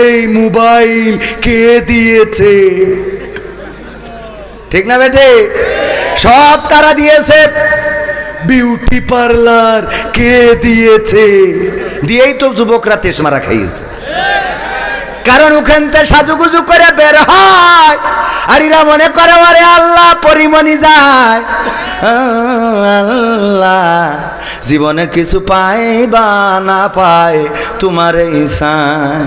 এই মোবাইল কে দিয়েছে? ঠিক না বেটে? সব তারা দিয়েছে। বিউটি পার্লার কে দিয়েছে? দিয়েই তো যুবকরা তেশমারা খাইয়েছে। কারণ ওখান থেকে সাজুগুজু করে বের হয়, আর এরা মনে করে আরে আল্লাহ পরিমণি যায়। আল্লাহ জীবনে কিছু পায় বা না পায় তোমার ইসায়।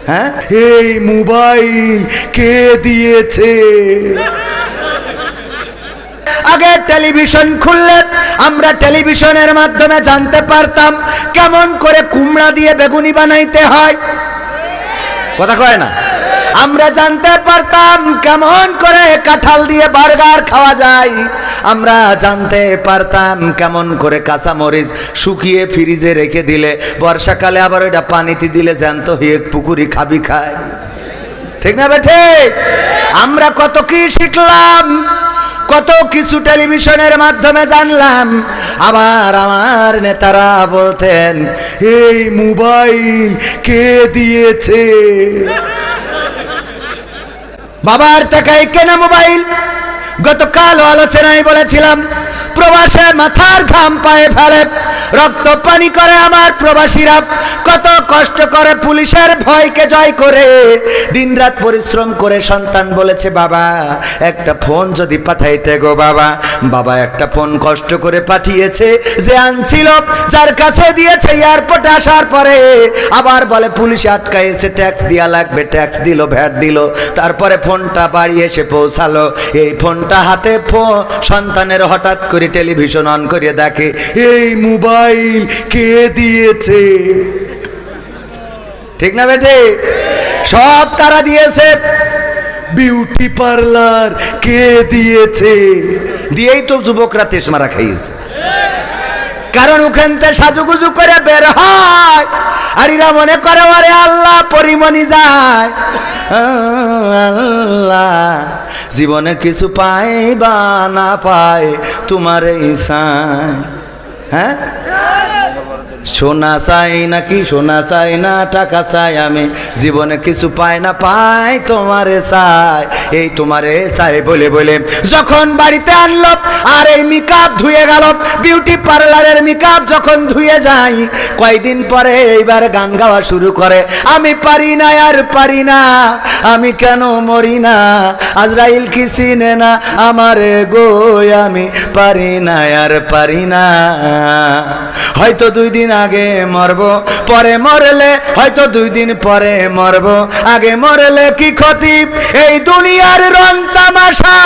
হ্যাঁ, এই মোবাইল কে দিয়েছে? আগে টেলিভিশন খুললে আমরা টেলিভিশনের মাধ্যমে জানতে পারতাম কেমন করে কুমড়া দিয়ে বেগুনি বানাইতে হয়। কথা কয় না? আমরা জানতে পারতাম কেমন করে কাঁঠাল দিয়ে বার্গার খাওয়া যায়। আমরা জানতে পারতাম কেমন করে কাঁচা মরিচ শুকিয়ে ফ্রিজে রেখে দিলে বর্ষাকালে আবার ওইটা পানিতে দিলে জ্যান্ত হয়ে পুকুরি খাবি খায়। ঠিক না বেঠে? আমরা কত কি শিখলাম, কত কিছু টেলিভিশনের মাধ্যমে জানলাম। আবার আমার নেতারা বলতেন এই মোবাইল কে দিয়েছে? বাবার টাকায় কেনা মোবাইল। গতকাল আলোচনায় বলেছিলাম প্রবাসে মাথার ঘাম পায়ে ফেলে রক্ত পানি করে আমার প্রবাসীরা কত কষ্ট করে পুলিশের ভয়কে জয় করে দিনরাত পরিশ্রম করে সন্তান বলেছে বাবা একটা ফোন যদি পাঠাইতে গো বাবা। বাবা একটা ফোন কষ্ট করে পাঠিয়েছে, যে আনছিল যার কাছে দিয়েছে এয়ারপোর্টে আসার পরে আবার বলে পুলিশে আটকাইছে, ট্যাক্স দেওয়া লাগবে, ট্যাক্স দিল, ভ্যাট দিল, তারপরে ফোনটা বাড়ি এসে পৌঁছালো। এই ফোনটা হাতে সন্তানের হঠাৎ করে টেলিভিশন অন করে দেখে এই মোবাইল কে দিয়েছে? ঠিক না বেটে? সব তারা দিয়েছে। বিউটি পার্লার কে দিয়েছে? দিয়েই তো যুবকরা তেশমারা খাইয়েছে। কারণ ওখান থেকে সাজুগুজু করে বের হয়, আর এরা মনে করে আরে আল্লাহ পরিমণি যায়। আল্লাহ জীবনে কিছু পায় বা না পায় তোমার ইসায়। হ্যাঁ, সোনা চাই নাকি সোনা চাই না, টাকা চাই আমি, জীবনে কিছু পাই না পাই তোমারে চাই, এই তোমারে চাই বলে বলে যখন বাড়িতে আনলো আর এই মেকআপ ধুয়ে গেল, বিউটি পার্লারের মেকআপ যখন ধুয়ে যায় কয়দিন পরে এইবার গান গাওয়া শুরু করে, আমি পারি না আর পারি না, আমি কেন মরি না, আজরাইল কি চিনে না আমারে গো, আমি পারি না আর পারি না। হয়তো 2 দিন আগে মরবো, পরে মরলে হয়তো 2 দিন পরে মরবো, আগে মরলে কি ক্ষতি, এই দুনিয়ার রং তামাশা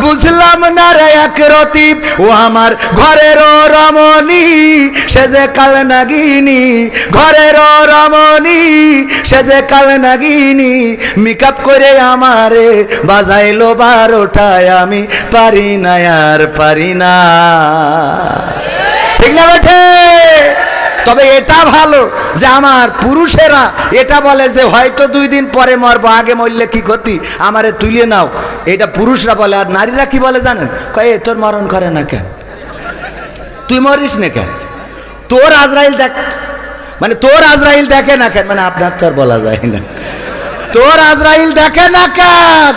বুঝলাম না রে এক রতি, ও আমার ঘরের রমণী সে যে কাল নাগিনী, ঘরের রমণী সে যে কাল নাগিনী, মেকআপ করে আমারে বাজাইলো 12টায়, আমি পারি না আর পারি না। ঠিক না বেঠে? তবে এটা ভালো যে আমার পুরুষেরা এটা বলে যে হয়তো 2 দিন পরে মরবো, আগে মরলে কি ক্ষতি, আমারে তুলে নাও, এটা পুরুষরা বলে। আর নারীরা কি বলে জানেন? কয় এ তোর মরণ করে না কেন, তুই মরিস না কেন, তোর আজরাইল দেখ, মানে তোর আজরাইল দেখে না কেন, মানে আপনার তো আর বলা যায় না, তোর আজরাইল দেখে না কেন,